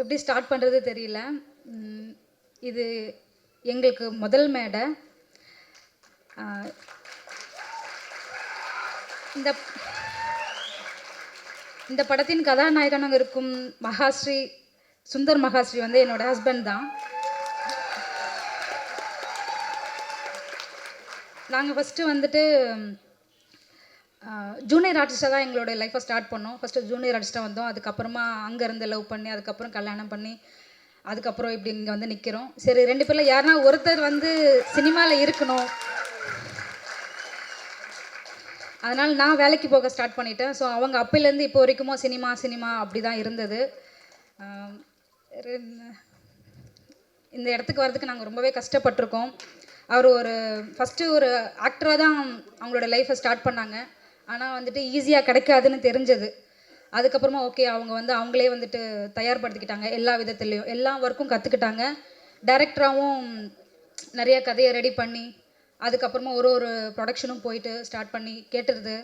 எப்படி ஸ்டார்ட் பண்ணுறது தெரியல. இது எங்களுக்கு முதல் மேடை. இந்த இந்த படத்தின் கதாநாயகனாக இருக்கும் மகாஸ்ரீ சுந்தர் மகாஸ்ரீ வந்து என்னோட ஹஸ்பண்ட் தான். நாங்கள் ஃபஸ்ட்டு வந்துட்டு ஜூனியர் ஆர்டிஸ்ட்டாக தான் எங்களோட லைஃப்பை ஸ்டார்ட் பண்ணோம். ஃபஸ்ட்டு ஜூனியர் ஆர்டிஸ்ட்டாக வந்தோம். அதுக்கப்புறமா அங்கேருந்து லவ் பண்ணி அதுக்கப்புறம் கல்யாணம் பண்ணி அதுக்கப்புறம் இப்படி இங்கே வந்து நிற்கிறோம். சரி, 2 பேரில் யாருன்னா ஒருத்தர் வந்து சினிமாவில் இருக்கணும், அதனால் நான் வேலைக்கு போக ஸ்டார்ட் பண்ணிட்டேன். ஸோ அவங்க அப்போலேருந்து இப்போ வரைக்குமோ சினிமா சினிமா அப்படி தான் இருந்தது. இந்த இடத்துக்கு வர்றதுக்கு நாங்கள் ரொம்பவே கஷ்டப்பட்டிருக்கோம். அவர் ஃபஸ்ட்டு ஒரு ஆக்டராக தான் அவங்களோட லைஃப்பை ஸ்டார்ட் பண்ணாங்க. ஆனால் வந்துட்டு ஈஸியாக கிடைக்காதுன்னு தெரிஞ்சது. அதுக்கப்புறமா ஓகே, அவங்க வந்து அவங்களே வந்துட்டு தயார்படுத்திக்கிட்டாங்க. எல்லா விதத்துலேயும் எல்லா ஒர்க்கும் கற்றுக்கிட்டாங்க. டைரக்டராகவும் நிறைய கதையை ரெடி பண்ணி அதுக்கப்புறமா ஒரு ப்ரொடக்ஷனும் போயிட்டு ஸ்டார்ட் பண்ணி கேட்டுருது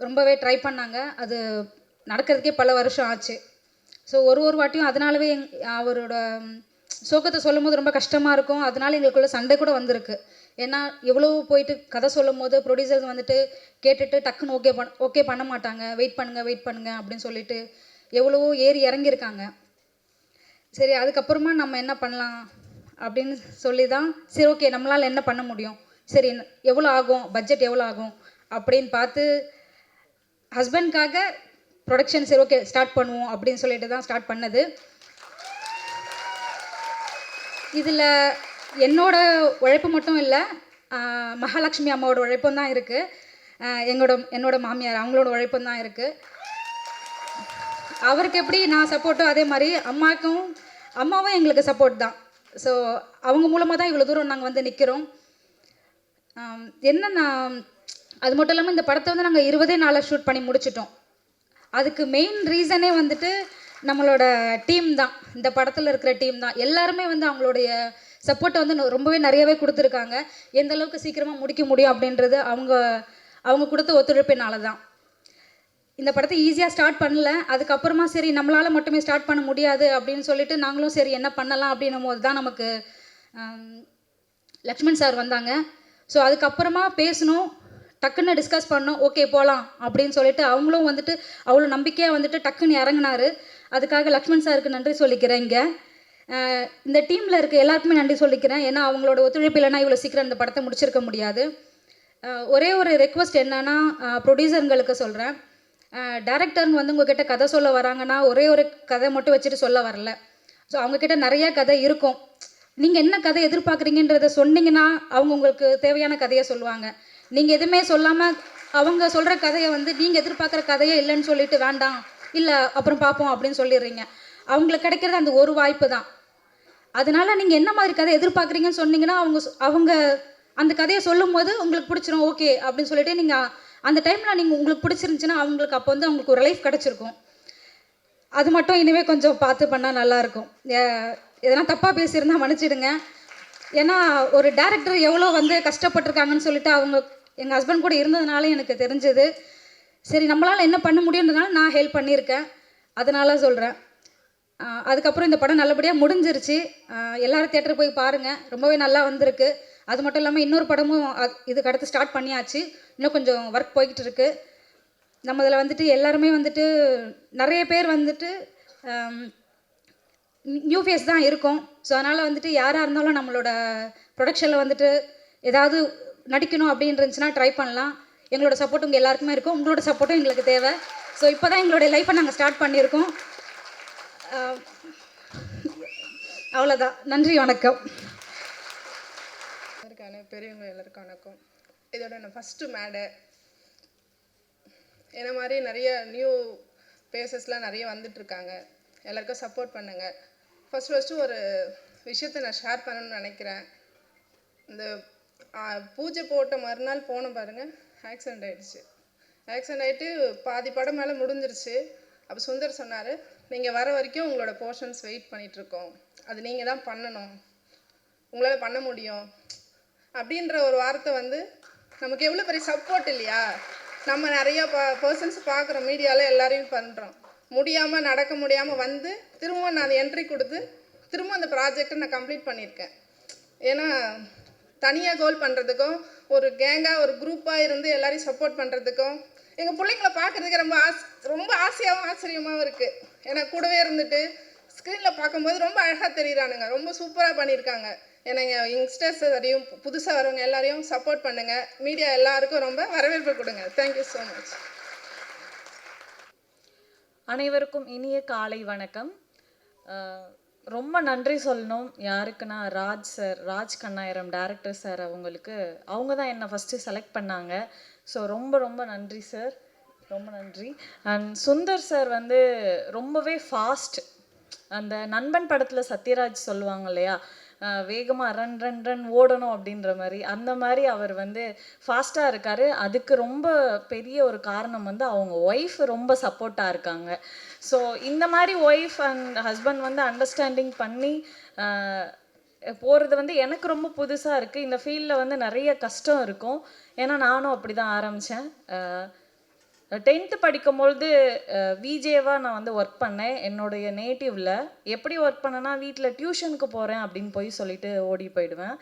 ரொம்பவே ட்ரை பண்ணாங்க. அது நடக்கிறதுக்கே பல வருஷம் ஆச்சு. ஸோ ஒரு வாட்டியும் அதனாலவே அவரோட சோகத்தை சொல்லும் போது ரொம்ப கஷ்டமாக இருக்கும். அதனால எங்களுக்குள்ள சண்டை கூட வந்திருக்கு. ஏன்னா எவ்வளோ போயிட்டு கதை சொல்லும் போது ப்ரொடியூசர்ஸ் வந்துட்டு கேட்டுட்டு டக்குன்னு ஓகே பண்ண மாட்டாங்க. வெயிட் பண்ணுங்க அப்படின்னு சொல்லிட்டு எவ்வளவோ ஏறி இறங்கியிருக்காங்க. சரி, அதுக்கப்புறமா நம்ம என்ன பண்ணலாம் அப்படின்னு சொல்லி தான் சரி ஓகே நம்மளால் என்ன பண்ண முடியும், சரி எவ்வளோ ஆகும், பட்ஜெட் எவ்வளோ ஆகும் அப்படின்னு பார்த்து ஹஸ்பண்ட்காக ப்ரொடக்ஷன் சரி ஓகே ஸ்டார்ட் பண்ணுவோம் அப்படின்னு சொல்லிட்டு தான் ஸ்டார்ட் பண்ணது. இதில் என்னோட உழைப்பு மட்டும் இல்லை, மகாலட்சுமி அம்மாவோட உழைப்பும் தான் இருக்குது. என்னோட மாமியார் அவங்களோட உழைப்பும் தான் இருக்குது. அவருக்கு எப்படி நான் சப்போர்ட்டோ அதே மாதிரி அம்மாவும் எங்களுக்கு சப்போர்ட் தான். ஸோ அவங்க மூலமாக தான் இவ்வளோ தூரம் நாங்கள் வந்து நிற்கிறோம். என்னன்னா அது மட்டும் இல்லாமல் இந்த படத்தை வந்து நாங்கள் 20 நாளில் ஷூட் பண்ணி முடிச்சிட்டோம். அதுக்கு மெயின் ரீசனே வந்துட்டு நம்மளோட டீம் தான். இந்த படத்தில் இருக்கிற டீம் தான். எல்லாருமே வந்து அவங்களுடைய சப்போர்ட்டை வந்து ரொம்பவே நிறையவே கொடுத்துருக்காங்க. எந்த அளவுக்கு சீக்கிரமாக முடிக்க முடியும் அப்படின்றது அவங்க கொடுத்த ஒத்துழைப்பினால தான். இந்த படத்தை ஈஸியாக ஸ்டார்ட் பண்ணல. அதுக்கப்புறமா சரி நம்மளால் மட்டுமே ஸ்டார்ட் பண்ண முடியாது அப்படின்னு சொல்லிட்டு நாங்களும் சரி என்ன பண்ணலாம் அப்படின்னும் போது தான் நமக்கு லக்ஷ்மண் சார் வந்தாங்க. ஸோ அதுக்கப்புறமா பேசணும், டக்குன்னு டிஸ்கஸ் பண்ணோம், ஓகே போகலாம் அப்படின்னு சொல்லிட்டு அவங்களும் வந்துட்டு அவ்வளோ நம்பிக்கையாக வந்துட்டு டக்குன்னு இறங்கினார். அதுக்காக லக்ஷ்மண் சாருக்கு நன்றி சொல்லிக்கிறேன். இங்கே இந்த டீமில் இருக்க எல்லாருக்குமே நன்றி சொல்லிக்கிறேன். ஏன்னா அவங்களோட ஒத்துழைப்பு இல்லைன்னா இவ்வளோ சீக்கிரம் இந்த படத்தை முடிச்சிருக்க முடியாது. ஒரே ஒரு ரெக்வஸ்ட் என்னன்னா, ப்ரொடியூசருங்களுக்கு சொல்கிறேன், டைரக்டருங்க வந்து உங்ககிட்ட கதை சொல்ல வராங்கன்னா ஒரே ஒரு கதை மட்டும் வச்சுட்டு சொல்ல வரல. ஸோ அவங்கக்கிட்ட நிறையா கதை இருக்கும். நீங்கள் என்ன கதை எதிர்பார்க்குறீங்கன்றதை சொன்னீங்கன்னா அவங்க உங்களுக்கு தேவையான கதையை சொல்லுவாங்க. நீங்கள் எதுவுமே சொல்லாமல் அவங்க சொல்கிற கதையை வந்து நீங்கள் எதிர்பார்க்குற கதையே இல்லைன்னு சொல்லிட்டு வேண்டாம் இல்லை அப்புறம் பார்ப்போம் அப்படின்னு சொல்லிடுறீங்க. அவங்களுக்கு கிடைக்கிறது அந்த ஒரு வாய்ப்பு தான். அதனால் நீங்கள் என்ன மாதிரி கதை எதிர்பார்க்குறீங்கன்னு சொன்னீங்கன்னா அவங்க அந்த கதையை சொல்லும் போது உங்களுக்கு பிடிச்சிரும் ஓகே அப்படின்னு சொல்லிட்டு நீங்கள் அந்த டைமில் நீங்கள் உங்களுக்கு பிடிச்சிருந்துச்சின்னா அவங்களுக்கு அப்போ வந்து அவங்களுக்கு ஒரு லைஃப் கிடச்சிருக்கும். அது மட்டும் இனிமேல் கொஞ்சம் பார்த்து பண்ணால் நல்லாயிருக்கும். எதனா தப்பாக பேசியிருந்தா மன்னிச்சிடுங்க. ஏன்னா ஒரு டேரக்டர் எவ்வளோ வந்து கஷ்டப்பட்டிருக்காங்கன்னு சொல்லிட்டு எங்கள் ஹஸ்பண்ட் கூட இருந்ததுனால எனக்கு தெரிஞ்சது. சரி நம்மளால் என்ன பண்ண முடியுன்றதுனால நான் ஹெல்ப் பண்ணியிருக்கேன், அதனால சொல்கிறேன். அதுக்கப்புறம் இந்த படம் நல்லபடியாக முடிஞ்சிருச்சு. எல்லோரும் தியேட்டருக்கு போய் பாருங்கள், ரொம்பவே நல்லா வந்திருக்கு. அது மட்டும் இல்லாமல் இன்னொரு படமும் இதுக்கு அடுத்து ஸ்டார்ட் பண்ணியாச்சு. இன்னும் கொஞ்சம் ஒர்க் போய்கிட்டு இருக்கு. நம்ம இதில் வந்துட்டு எல்லாருமே வந்துட்டு நிறைய பேர் வந்துட்டு நியூ ஃபேஸ் தான் இருக்கும். ஸோ அதனால் வந்துட்டு யாராக இருந்தாலும் நம்மளோட ப்ரொடக்ஷனில் வந்துட்டு ஏதாவது நடிக்கணும் அப்படின்னு இருந்துச்சுன்னா ட்ரை பண்ணலாம். எங்களோட சப்போர்ட் உங்கள் எல்லாருக்குமே இருக்கும். உங்களோட சப்போர்ட்டும் எங்களுக்கு தேவை. ஸோ இப்போ தான் எங்களுடைய லைஃப்பை நாங்கள் ஸ்டார்ட் பண்ணியிருக்கோம். அவ்வளோதான். நன்றி, வணக்கம். பெரியவங்க எல்லாருக்கும் வணக்கம். இதோட நான் ஃபஸ்ட்டு மேடை. என்ன மாதிரி நிறைய நியூ பேசஸ்லாம் நிறைய வந்துட்டுருக்காங்க. எல்லாருக்கும் சப்போர்ட் பண்ணுங்கள். ஃபஸ்ட்டு ஒரு விஷயத்தை நான் ஷேர் பண்ணணும்னு நினைக்கிறேன். இந்த பூஜை போட்ட மறுநாள் போன பாருங்கள், ஆக்சிடெண்ட் ஆகிடுச்சு. ஆக்சிடெண்ட் ஆகிட்டு பாதி படம் மேலே முடிஞ்சிருச்சு. அப்போ சுந்தர் சொன்னார், நீங்கள் வர வரைக்கும் உங்களோட போர்ஷன்ஸ் வெயிட் பண்ணிகிட்ருக்கோம், அது நீங்கள் தான் பண்ணணும், உங்களால் பண்ண முடியும் அப்படின்ற ஒரு வார்த்தை வந்து நமக்கு எவ்வளோ பெரிய சப்போர்ட் இல்லையா? நம்ம நிறையா பர்சன்ஸ் பார்க்குறோம், மீடியாவில் எல்லாரையும் பண்ணுறோம். முடியாமல் நடக்க முடியாமல் வந்து திரும்ப நான் என்ட்ரி கொடுத்து திரும்ப அந்த ப்ராஜெக்டை நான் கம்ப்ளீட் பண்ணியிருக்கேன். ஏன்னா தனியாக கோல் பண்ணுறதுக்கும் ஒரு கேங்காக ஒரு குரூப்பாக இருந்து எல்லாரையும் சப்போர்ட் பண்ணுறதுக்கும் எங்கள் பிள்ளைங்கள பார்க்குறதுக்கு ரொம்ப ஆசையாகவும் ஆச்சரியமாகவும் இருக்குது. ஏன்னா கூடவே இருந்துட்டு ஸ்க்ரீனில் பார்க்கும்போது ரொம்ப அழகாக தெரியுறானுங்க, ரொம்ப சூப்பராக பண்ணியிருக்காங்க. ஏன்னா யங்ஸ்டர்ஸ் எல்லாரையும் புதுசாக வரவங்க எல்லாரையும் சப்போர்ட் பண்ணுங்கள். மீடியா எல்லாருக்கும் ரொம்ப வரவேற்பு கொடுங்க. Thank you so much. அனைவருக்கும் இனிய காலை வணக்கம். ரொம்ப நன்றி சொல்லணும். யாருக்குன்னா ராஜ் கண்ணாயிரம் டைரக்டர் சார் அவங்க தான் என்னை ஃபஸ்ட்டு செலக்ட் பண்ணாங்க. ஸோ ரொம்ப ரொம்ப நன்றி சார், ரொம்ப நன்றி. அண்ட் சுந்தர் சார் ரொம்பவே ஃபாஸ்ட். அந்த நண்பன் படத்தில் சத்யராஜ் சொல்லுவாங்க இல்லையா, வேகமாக ரன் ரன் ரன் ஓடணும் அப்படின்ற மாதிரி, அந்த மாதிரி அவர் ஃபாஸ்ட்டாக இருக்கார். அதுக்கு ரொம்ப பெரிய ஒரு காரணம் அவங்க ஒய்ஃப் ரொம்ப சப்போர்ட்டாக இருக்காங்க. ஸோ இந்த மாதிரி ஒய்ஃப் அண்ட் ஹஸ்பண்ட் அண்டர்ஸ்டாண்டிங் பண்ணி போகிறது எனக்கு ரொம்ப புதுசாக இருக்குது. இந்த ஃபீல்டில் நிறைய கஷ்டம் இருக்கும். ஏன்னா நானும் அப்படி தான் ஆரம்பித்தேன். 10th படிக்கும்பொழுது விஜேவாக நான் ஒர்க் பண்ணேன் என்னுடைய நேட்டிவில். எப்படி ஒர்க் பண்ணேன்னா, வீட்டில் டியூஷனுக்கு போகிறேன் அப்படின்னு போய் சொல்லிட்டு ஓடி போயிடுவேன்.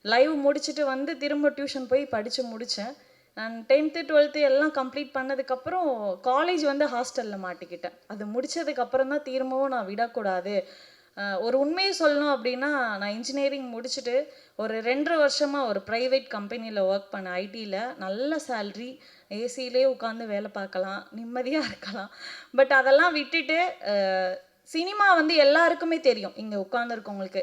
லைவ் முடிச்சுட்டு திரும்ப டியூஷன் போய் படித்து முடித்தேன். அண்ட் 10th 12th எல்லாம் கம்ப்ளீட் பண்ணதுக்கப்புறம் காலேஜ் ஹாஸ்டலில் மாட்டிக்கிட்டேன். அது முடித்ததுக்கப்புறம் தான் திரும்பவும் நான் விடக்கூடாது. ஒரு உண்மையை சொல்லணும் அப்படின்னா, நான் இன்ஜினியரிங் முடிச்சுட்டு ஒரு 2 வருஷமாக ஒரு ப்ரைவேட் கம்பெனியில் ஒர்க் பண்ணேன். ஐடியில் நல்ல சேல்ரி, ஏசியிலே உட்காந்து வேலை பார்க்கலாம், நிம்மதியாக இருக்கலாம். பட் அதெல்லாம் விட்டுட்டு சினிமா எல்லாருக்குமே தெரியும். இங்கே உட்காந்துருக்கவங்களுக்கு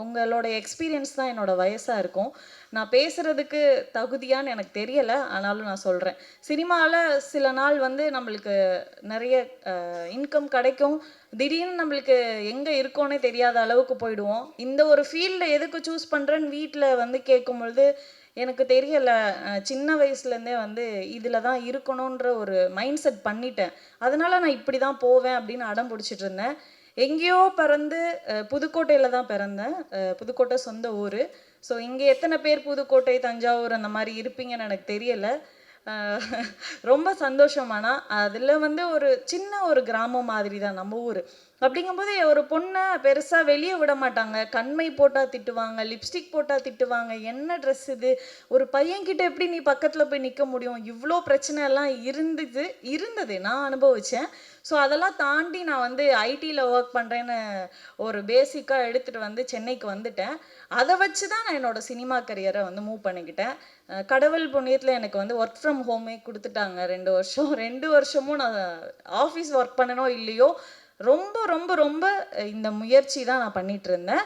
உங்களோட எக்ஸ்பீரியன்ஸ் தான் என்னோட வயசாக இருக்கும். நான் பேசுகிறதுக்கு தகுதியான்னு எனக்கு தெரியலை, ஆனாலும் நான் சொல்கிறேன். சினிமாவில் சில நாள் நம்மளுக்கு நிறைய இன்கம் கிடைக்கும், திடீர்னு நம்மளுக்கு எங்கே இருக்கோன்னே தெரியாத அளவுக்கு போயிடுவோம். இந்த ஒரு ஃபீல்டை எதுக்கு சூஸ் பண்ணுறேன்னு வீட்டில் கேட்கும் பொழுது எனக்கு தெரியலை. சின்ன வயசுலேருந்தே இதில் தான் இருக்கணுன்ற ஒரு மைண்ட் செட் பண்ணிட்டேன். அதனால் நான் இப்படி தான் போவேன் அப்படின்னு அடம் பிடிச்சிட்டு இருந்தேன். எங்கேயோ பிறந்து புதுக்கோட்டையில் தான் பிறந்தேன். புதுக்கோட்டை சொந்த ஊர். ஸோ இங்கே எத்தனை பேர் புதுக்கோட்டை, தஞ்சாவூர் அந்த மாதிரி இருப்பீங்கன்னு எனக்கு தெரியலை. ரொம்ப சந்தோஷமானா அதில் ஒரு சின்ன ஒரு கிராமம் மாதிரி தான் நம்ம ஊர். அப்படிங்கும்போது ஒரு பொண்ணை பெருசாக வெளியே விட மாட்டாங்க. கண்மை போட்டால் திட்டுவாங்க, லிப்ஸ்டிக் போட்டால் திட்டுவாங்க, என்ன ட்ரெஸ் இது, ஒரு பையன்கிட்ட எப்படி நீ பக்கத்தில் போய் நிற்க முடியும், இவ்வளோ பிரச்சனை எல்லாம் இருந்தது நான் அனுபவித்தேன். ஸோ அதெல்லாம் தாண்டி நான் ஐடியில் ஒர்க் பண்ணுறேன்னு ஒரு பேசிக்காக எடுத்துகிட்டு சென்னைக்கு வந்துட்டேன். அதை வச்சு தான் நான் என்னோடய சினிமா கரியரை மூவ் பண்ணிக்கிட்டேன். கடவுள் புண்ணியத்தில் எனக்கு ஒர்க் ஃப்ரம் ஹோமே கொடுத்துட்டாங்க 2 வருஷம். 2 வருஷமும் நான் ஆஃபீஸ் ஒர்க் பண்ணனோ இல்லையோ ரொம்ப ரொம்ப ரொம்ப இந்த முயற்சி தான் நான் பண்ணிகிட்டு இருந்தேன்.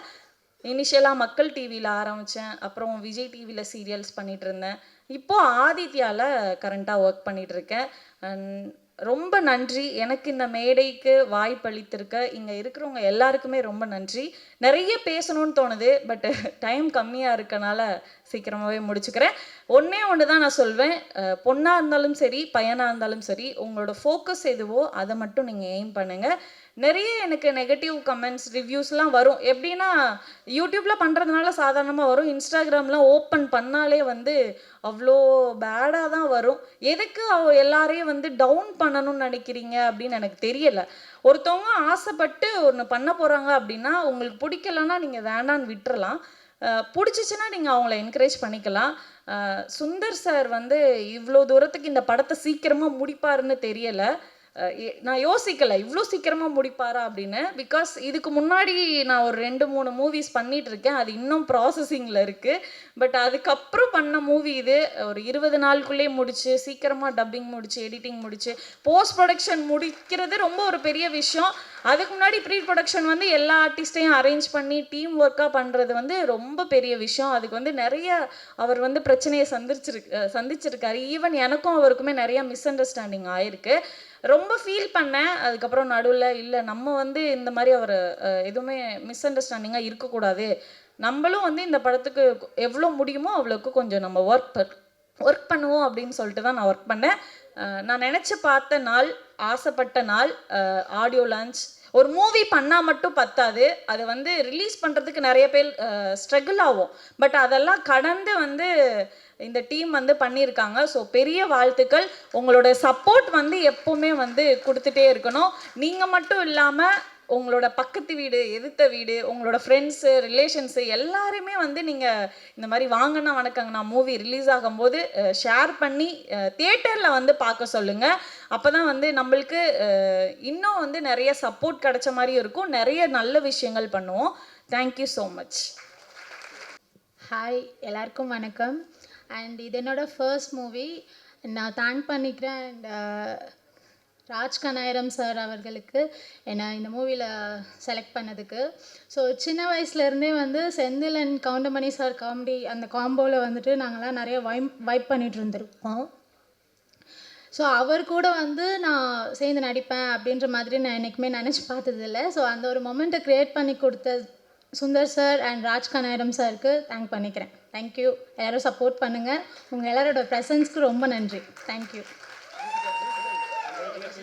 இனிஷியலாக மக்கள் டிவியில் ஆரம்பித்தேன், அப்புறம் விஜய் டிவியில் சீரியல்ஸ் பண்ணிகிட்டு இருந்தேன். இப்போது ஆதித்யாவில் கரண்ட்டாக ஒர்க் பண்ணிகிட்ருக்கேன். ரொம்ப நன்றி எனக்கு இந்த மேடைக்கு வாய்ப்பளித்திருக்க இங்கே இருக்கிறவங்க எல்லாருக்குமே ரொம்ப நன்றி. நிறைய பேசணும்னு தோணுது, பட் டைம் கம்மியாக இருக்கனால சீக்கிரமாகவே முடிச்சுக்கிறேன். ஒன்று தான் நான் சொல்வேன், பொண்ணாக இருந்தாலும் சரி பையனாக இருந்தாலும் சரி, உங்களோட ஃபோக்கஸ் எதுவோ அதை மட்டும் நீங்கள் எய்ம் பண்ணுங்கள். நிறைய எனக்கு நெகட்டிவ் கமெண்ட்ஸ் ரிவ்யூஸ்லாம் வரும். எப்படின்னா, யூடியூப்பில் பண்ணுறதுனால சாதாரணமாக வரும், இன்ஸ்டாகிராம்லாம் ஓப்பன் பண்ணாலே அவ்வளோ பேடாக தான் வரும். எதுக்கு எல்லாரையும் டவுன் பண்ணணும்னு நினைக்கிறீங்க அப்படின்னு எனக்கு தெரியலை. ஒருத்தவங்க ஆசைப்பட்டு ஒன்று பண்ண போகிறாங்க அப்படின்னா, உங்களுக்கு பிடிக்கலன்னா நீங்கள் வேண்டான்னு விட்டுறலாம், பிடிச்சிச்சின்னா நீங்கள் அவங்கள என்கரேஜ் பண்ணிக்கலாம். சுந்தர் சார் இவ்வளோ தூரத்துக்கு இந்த படத்தை சீக்கிரமாக முடிப்பாருன்னு தெரியலை. நான் யோசிக்கலை இவ்வளோ சீக்கிரமாக முடிப்பாரா அப்படின்னு. பிகாஸ் இதுக்கு முன்னாடி நான் ஒரு 2-3 மூவிஸ் பண்ணிகிட்ருக்கேன், அது இன்னும் ப்ராசஸிங்கில் இருக்குது. பட் அதுக்கப்புறம் பண்ண மூவி இது ஒரு 20 நாளுக்குள்ளே முடிச்சு, சீக்கிரமாக டப்பிங் முடிச்சு, எடிட்டிங் முடிச்சு, போஸ்ட் ப்ரொடக்ஷன் முடிக்கிறது ரொம்ப ஒரு பெரிய விஷயம். அதுக்கு முன்னாடி ப்ரீ ப்ரொடக்ஷன் எல்லா ஆர்டிஸ்ட்டையும் அரேஞ்ச் பண்ணி டீம் ஒர்க்காக பண்ணுறது ரொம்ப பெரிய விஷயம். அதுக்கு நிறைய அவர் பிரச்சனையை சந்திச்சிருக்காரு. ஈவன் எனக்கும் அவருக்குமே நிறைய மிஸ் அண்டர்ஸ்டாண்டிங் ஆயிருக்கு. ரொம்ப ஃபீல் பண்ணேன். அதுக்கப்புறம் நடுவில் இல்லை, நம்ம இந்த மாதிரி அவர் எதுவுமே மிஸ் அண்டர்ஸ்டாண்டிங்காக இருக்கக்கூடாது, நம்மளும் இந்த படத்துக்கு எவ்வளோ முடியுமோ அவ்வளோக்கு கொஞ்சம் நம்ம ஒர்க் பண்ணுவோம் அப்படின்னு சொல்லிட்டு தான் நான் ஒர்க் பண்ணேன். நான் நினச்சி பார்த்த நாள், ஆசைப்பட்ட நாள், ஆடியோ லான்ச் ஒரு மூவி பண்ணால் மட்டும் பத்தாது, அது வந்து ரிலீஸ் பண்ணுறதுக்கு நிறைய பேர் ஸ்ட்ரகிள் ஆகும். பட் அதெல்லாம் கடந்து வந்து இந்த டீம் வந்து பண்ணியிருக்காங்க. ஸோ பெரிய வாழ்த்துக்கள். உங்களோட சப்போர்ட் வந்து எப்போவுமே வந்து கொடுத்துட்டே இருக்கணும். நீங்கள் மட்டும் இல்லாமல் உங்களோட பக்கத்து வீடு, எதிர்த்த வீடு, உங்களோட ஃப்ரெண்ட்ஸு, ரிலேஷன்ஸு எல்லாருமே வந்து நீங்கள் இந்த மாதிரி வாங்கண்ணா வணக்கங்கண்ணா மூவி ரிலீஸ் ஆகும்போது ஷேர் பண்ணி தியேட்டரில் வந்து பார்க்க சொல்லுங்கள். அப்போ தான் வந்து நம்மளுக்கு இன்னும் வந்து நிறைய சப்போர்ட் கிடைச்ச மாதிரி இருக்கும், நிறைய நல்ல விஷயங்கள் பண்ணுவோம். Thank you so much. ஹாய், எல்லாருக்கும் வணக்கம். அண்ட் இது என்னோடய ஃபர்ஸ்ட் மூவி. நான் தேங்க் பண்ணிக்கிறேன். அண்ட் ராஜ் கனாயிரம் சார் அவர்களுக்கு என்னை இந்த மூவியில் செலக்ட் பண்ணதுக்கு. ஸோ சின்ன வயசுலேருந்தே வந்து Senthil and Goundamani sir comedy அந்த காம்போவில் வந்துட்டு நாங்கள்லாம் நிறைய வைப் பண்ணிகிட்டு இருந்திருக்கோம். ஸோ அவர் கூட வந்து நான் சேர்ந்து நடிப்பேன் அப்படின்ற மாதிரி நான் என்றைக்குமே நினச்சி பார்த்ததில்ல. ஸோ அந்த ஒரு மொமெண்ட்டை க்ரியேட் பண்ணி கொடுத்த சுந்தர் சார் அண்ட் ராஜ் கனாயிரம் சாருக்கு தேங்க் பண்ணிக்கிறேன். தேங்க்யூ. எல்லோரும் சப்போர்ட் பண்ணுங்கள். உங்கள் எல்லாரோட ப்ரெசன்ஸ்க்கு ரொம்ப நன்றி. தேங்க்யூ.